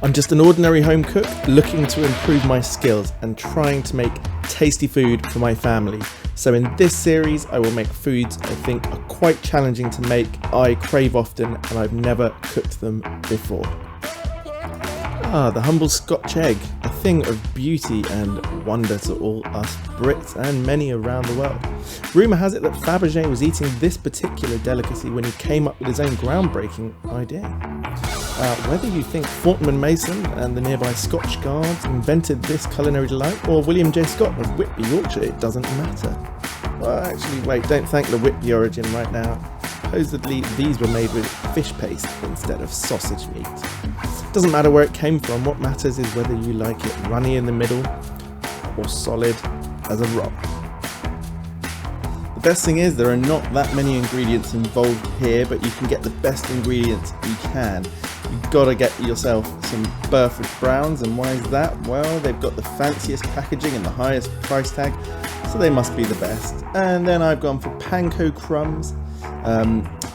I'm just an ordinary home cook looking to improve my skills and trying to make tasty food for my family. So in this series I will make foods I think are quite challenging to make, I crave often, and I've never cooked them before. The humble Scotch egg, a thing of beauty and wonder to all us Brits and many around the world. Rumour has it that Fabergé was eating this particular delicacy when he came up with his own groundbreaking idea. Whether you think Fortnum Mason and the nearby Scotch Guards invented this culinary delight, or William J. Scott of Whitby, Yorkshire, it doesn't matter. Well, actually, wait, don't thank the Whitby origin right now. Supposedly, these were made with fish paste instead of sausage meat. Doesn't matter where it came from, what matters is whether you like it runny in the middle or solid as a rock. The best thing is there are not that many ingredients involved here, but you can get the best ingredients you can. You've got to get yourself some Burford Browns, and why is that? Well, they've got the fanciest packaging and the highest price tag, so they must be the best. And then I've gone for panko crumbs.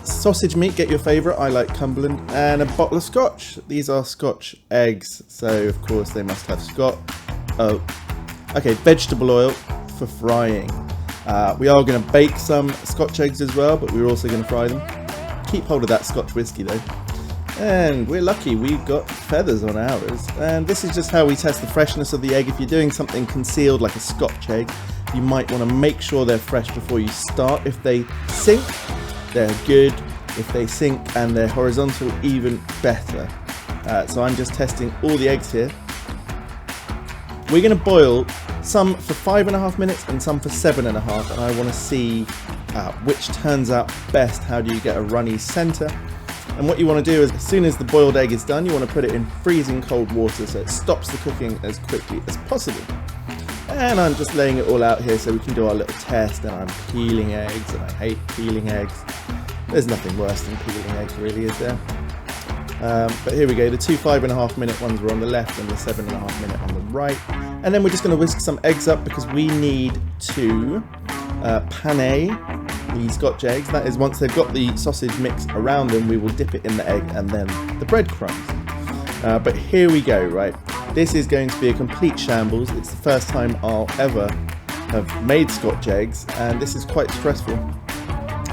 Sausage meat, get your favourite, I like Cumberland, and a bottle of scotch. These are Scotch eggs, so of course they must have Scotch. Vegetable oil for frying. We are going to bake some Scotch eggs as well, but we're also going to fry them. Keep hold of that Scotch whiskey though. And we're lucky, we've got feathers on ours, and this is just how we test the freshness of the egg. If you're doing something concealed like a Scotch egg, you might want to make sure they're fresh before you start. If they sink, they're good. If they sink and they're horizontal, even better. So I'm just testing all the eggs here. We're going to boil some for 5.5 minutes and some for 7.5, and I want to see which turns out best. How do you get a runny centre? And what you want to do is, as soon as the boiled egg is done, you want to put it in freezing cold water so it stops the cooking as quickly as possible. And I'm just laying it all out here so we can do our little test, and I'm peeling eggs, and I hate peeling eggs. There's nothing worse than peeling eggs, really, is there? But here we go, the two 5.5 minute ones were on the left and the 7.5 minute on the right. And then we're just going to whisk some eggs up because we need to pané the Scotch eggs. That is, once they've got the sausage mix around them, we will dip it in the egg and then the breadcrumbs. But here we go, right? This is going to be a complete shambles. It's the first time I'll ever have made Scotch eggs, and this is quite stressful,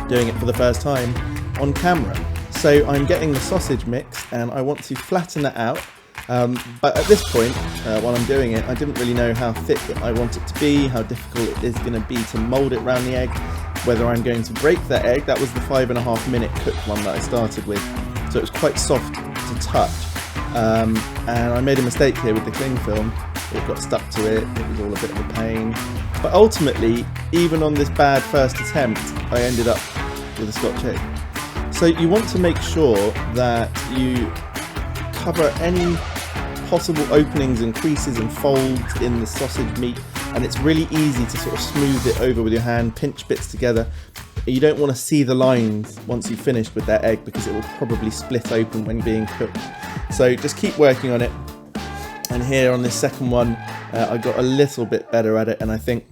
doing it for the first time on camera. So I'm getting the sausage mix and I want to flatten it out. But at this point, while I'm doing it, I didn't really know how thick I want it to be, how difficult it is going to be to mould it around the egg, whether I'm going to break that egg. That was the 5.5 minute cooked one that I started with, so it was quite soft to touch. And I made a mistake here with the cling film. It got stuck to it, it was all a bit of a pain. But ultimately, even on this bad first attempt, I ended up with a Scotch egg. So you want to make sure that you cover any possible openings and creases and folds in the sausage meat, and it's really easy to sort of smooth it over with your hand, pinch bits together. You don't want to see the lines once you've finished with that egg because it will probably split open when being cooked. So just keep working on it. And here on this second one, I got a little bit better at it, and I think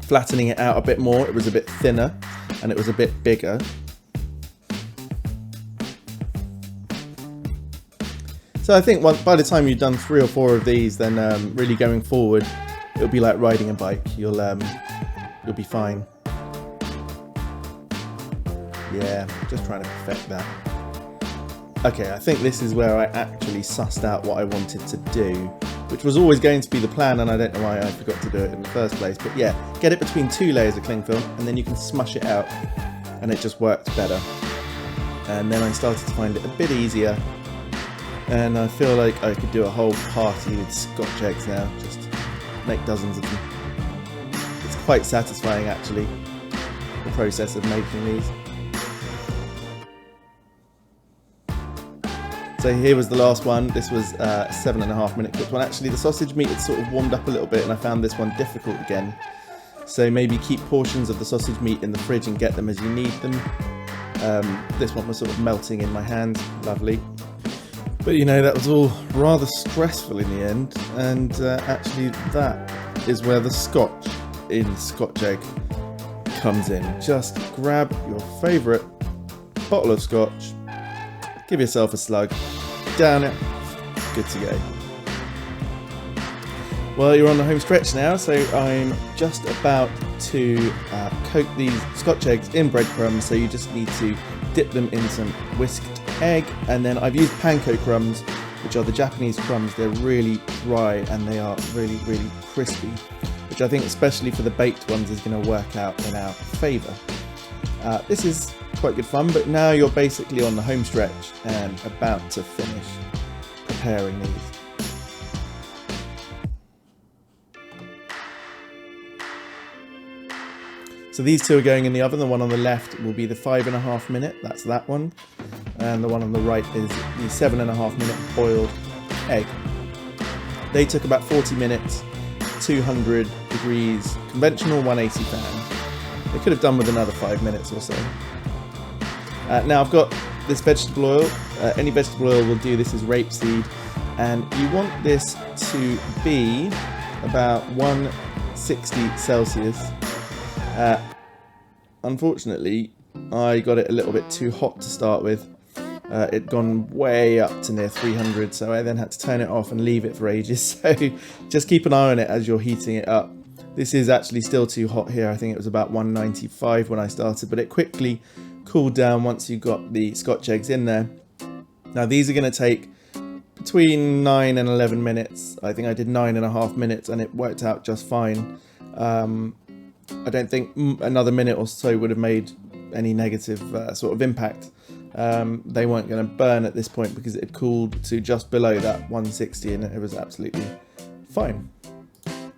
flattening it out a bit more, it was a bit thinner and it was a bit bigger. So I think by the time you've done 3 or 4 of these, then really going forward, it'll be like riding a bike. You'll be fine. Yeah, just trying to perfect that. Okay, I think this is where I actually sussed out what I wanted to do, which was always going to be the plan, and I don't know why I forgot to do it in the first place. But yeah, get it between 2 layers of cling film, and then you can smush it out, and it just worked better. And then I started to find it a bit easier, and I feel like I could do a whole party with Scotch eggs now, just make dozens of them. It's quite satisfying actually, the process of making these. So here was the last one. This was a 7.5 minute cooked one. Actually, the sausage meat had sort of warmed up a little bit, and I found this one difficult again. So maybe keep portions of the sausage meat in the fridge and get them as you need them. This one was sort of melting in my hands, lovely. But you know, that was all rather stressful in the end, and actually that is where the Scotch in Scotch Egg comes in. Just grab your favourite bottle of Scotch, give yourself a slug, down it, good to go. Well, you're on the home stretch now, so I'm just about to coat these Scotch eggs in breadcrumbs, so you just need to dip them in some whisked egg, and then I've used panko crumbs, which are the Japanese crumbs. They're really dry and they are really, really crispy, which I think especially for the baked ones is going to work out in our favour. This is quite good fun, but now you're basically on the home stretch and about to finish preparing these. So these two are going in the oven. The one on the left will be the 5.5 minute, that's that one. And the one on the right is the 7.5 minute boiled egg. They took about 40 minutes, 200 degrees, conventional 180 fan. They could have done with another 5 minutes or so. Now I've got this vegetable oil. Any vegetable oil will do. This is rapeseed. And you want this to be about 160 Celsius. Unfortunately, I got it a little bit too hot to start with. It'd gone way up to near 300, so I then had to turn it off and leave it for ages. So just keep an eye on it as you're heating it up. This is actually still too hot here. I think it was about 195 when I started, but it quickly cooled down once you got the Scotch eggs in there. Now these are going to take between 9 and 11 minutes. I think I did 9.5 minutes and it worked out just fine. I don't think another minute or so would have made any negative sort of impact. They weren't going to burn at this point because it had cooled to just below that 160 and it was absolutely fine.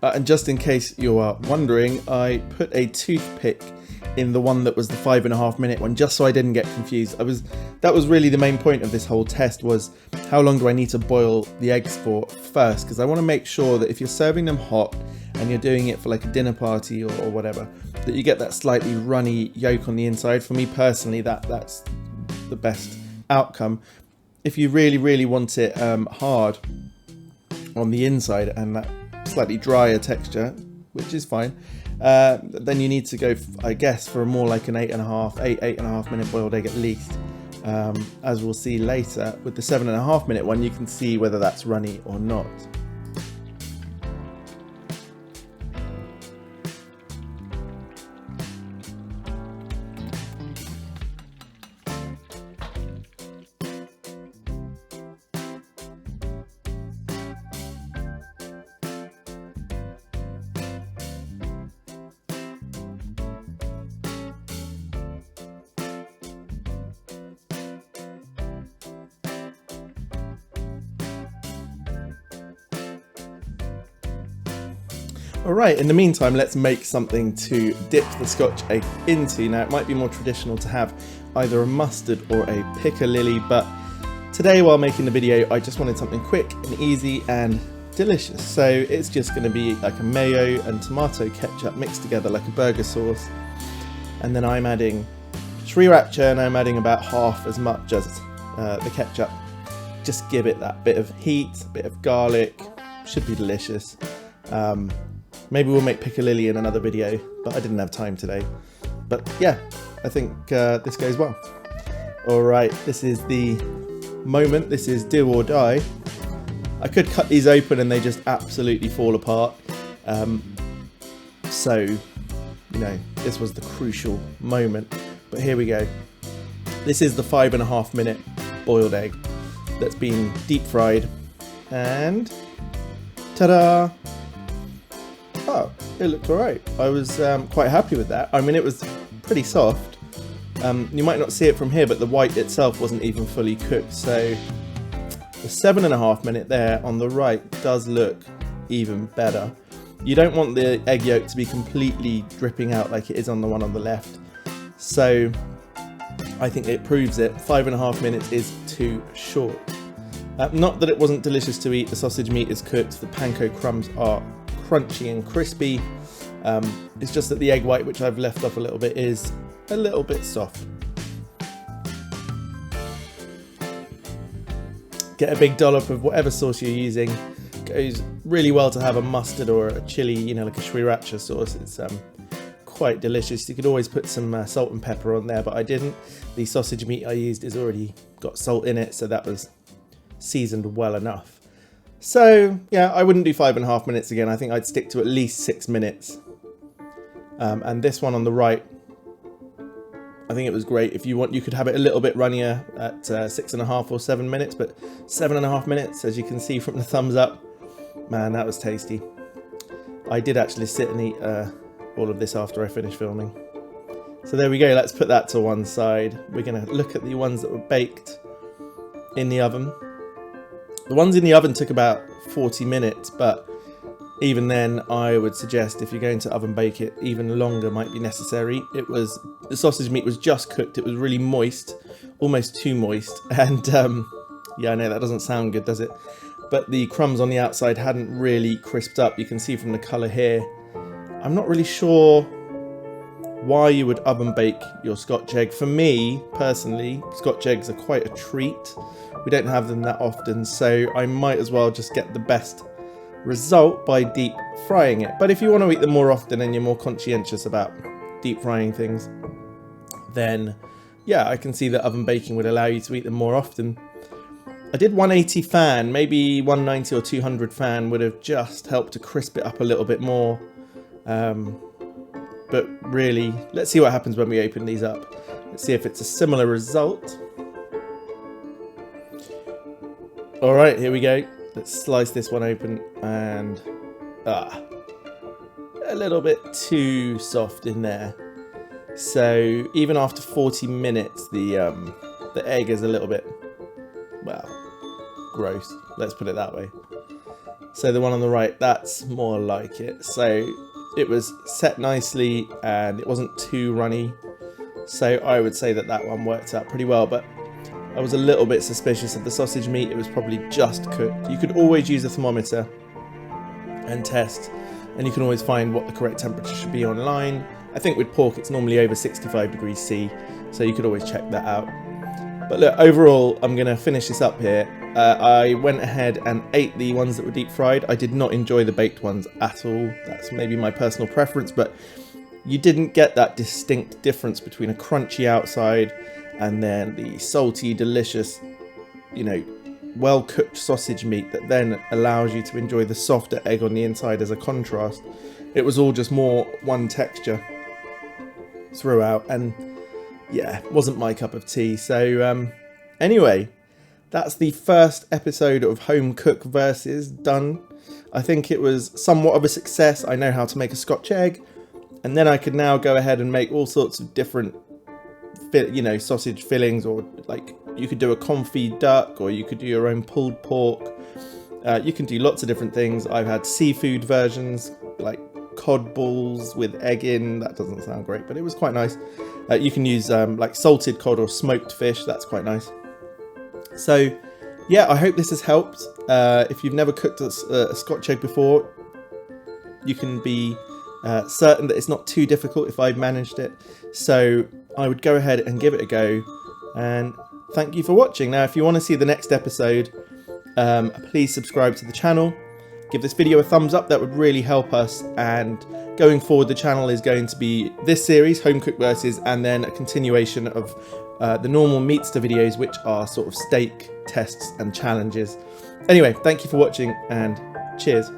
And just in case you are wondering, I put a toothpick in the one that was the 5.5 minute one, just so I didn't get confused. That was really the main point of this whole test, was how long do I need to boil the eggs for first, because I want to make sure that if you're serving them hot and you're doing it for like a dinner party or whatever, that you get that slightly runny yolk on the inside. For me personally, that's the best outcome. If you really, really want it hard on the inside and that slightly drier texture, which is fine, then you need to go, I guess, for a more like an 8.5 minute boiled egg at least. As we'll see later, with the 7.5 minute one, you can see whether that's runny or not. Alright, in the meantime, let's make something to dip the Scotch egg into. Now, it might be more traditional to have either a mustard or a piccalilli, but today, while making the video, I just wanted something quick and easy and delicious. So it's just going to be like a mayo and tomato ketchup mixed together like a burger sauce. And then I'm adding sriracha, and I'm adding about half as much as the ketchup. Just give it that bit of heat, a bit of garlic. Should be delicious. Maybe we'll make piccalilli in another video, but I didn't have time today. But yeah, I think this goes well. Alright, this is the moment. This is do or die. I could cut these open and they just absolutely fall apart. So, you know, this was the crucial moment. But here we go. This is the 5.5 minute boiled egg that's been deep fried. And ta-da! Oh, it looked alright. I was quite happy with that. I mean, it was pretty soft. You might not see it from here, but the white itself wasn't even fully cooked. So the 7.5 minute there on the right does look even better. You don't want the egg yolk to be completely dripping out like it is on the one on the left. So I think it proves it. 5.5 minutes is too short. Not that it wasn't delicious to eat. The sausage meat is cooked. The panko crumbs are crunchy and crispy. It's just that the egg white, which I've left off a little bit, is a little bit soft. Get a big dollop of whatever sauce you're using. Goes really well to have a mustard or a chili, you know, like a sriracha sauce. It's quite delicious. You could always put some salt and pepper on there, but I didn't. The sausage meat I used has already got salt in it, so that was seasoned well enough. So yeah, I wouldn't do 5.5 minutes again. I think I'd stick to at least 6 minutes. And this one on the right, I think it was great. If you want, you could have it a little bit runnier at 6.5 or 7 minutes, but 7.5 minutes, as you can see from the thumbs up, man, that was tasty. I did actually sit and eat all of this after I finished filming. So there we go, let's put that to one side. We're gonna look at the ones that were baked in the oven. The ones in the oven took about 40 minutes, but even then I would suggest if you're going to oven bake it, even longer might be necessary. The sausage meat was just cooked, it was really moist, almost too moist, and yeah, I know that doesn't sound good, does it? But the crumbs on the outside hadn't really crisped up. You can see from the colour here. I'm not really sure why you would oven bake your Scotch egg. For me, personally, Scotch eggs are quite a treat. We don't have them that often, so I might as well just get the best result by deep frying it. But if you want to eat them more often and you're more conscientious about deep frying things, then yeah, I can see that oven baking would allow you to eat them more often. I did 180 fan, maybe 190 or 200 fan would have just helped to crisp it up a little bit more. But really, let's see what happens when we open these up. Let's see if it's a similar result. All right, here we go. Let's slice this one open, and a little bit too soft in there. So even after 40 minutes, the egg is a little bit, well, gross. Let's put it that way. So the one on the right, that's more like it. So it was set nicely and it wasn't too runny. So I would say that that one worked out pretty well, but I was a little bit suspicious of the sausage meat. It was probably just cooked. You could always use a thermometer and test, and you can always find what the correct temperature should be online. I think with pork it's normally over 65 degrees C, so you could always check that out. But look, overall, I'm going to finish this up here. I went ahead and ate the ones that were deep fried. I did not enjoy the baked ones at all. That's maybe my personal preference, but you didn't get that distinct difference between a crunchy outside and then the salty, delicious, you know, well-cooked sausage meat that then allows you to enjoy the softer egg on the inside as a contrast. It was all just more one texture throughout, and yeah, wasn't my cup of tea. So anyway, that's the first episode of Home Cook Versus done. I think it was somewhat of a success. I know how to make a Scotch egg, and then I could now go ahead and make all sorts of different, you know, sausage fillings, or like you could do a confit duck, or you could do your own pulled pork. You can do lots of different things. I've had seafood versions like cod balls with egg in. That doesn't sound great, but it was quite nice. You can use like salted cod or smoked fish. That's quite nice. So yeah, I hope this has helped. If you've never cooked a Scotch egg before, you can be certain that it's not too difficult if I've managed it. So I would go ahead and give it a go, and thank you for watching. Now, if you want to see the next episode, please subscribe to the channel. Give this video a thumbs up, that would really help us. And going forward, the channel is going to be this series, Home Cook Versus, and then a continuation of the normal Meatster videos, which are sort of steak tests and challenges. Anyway, thank you for watching, and cheers.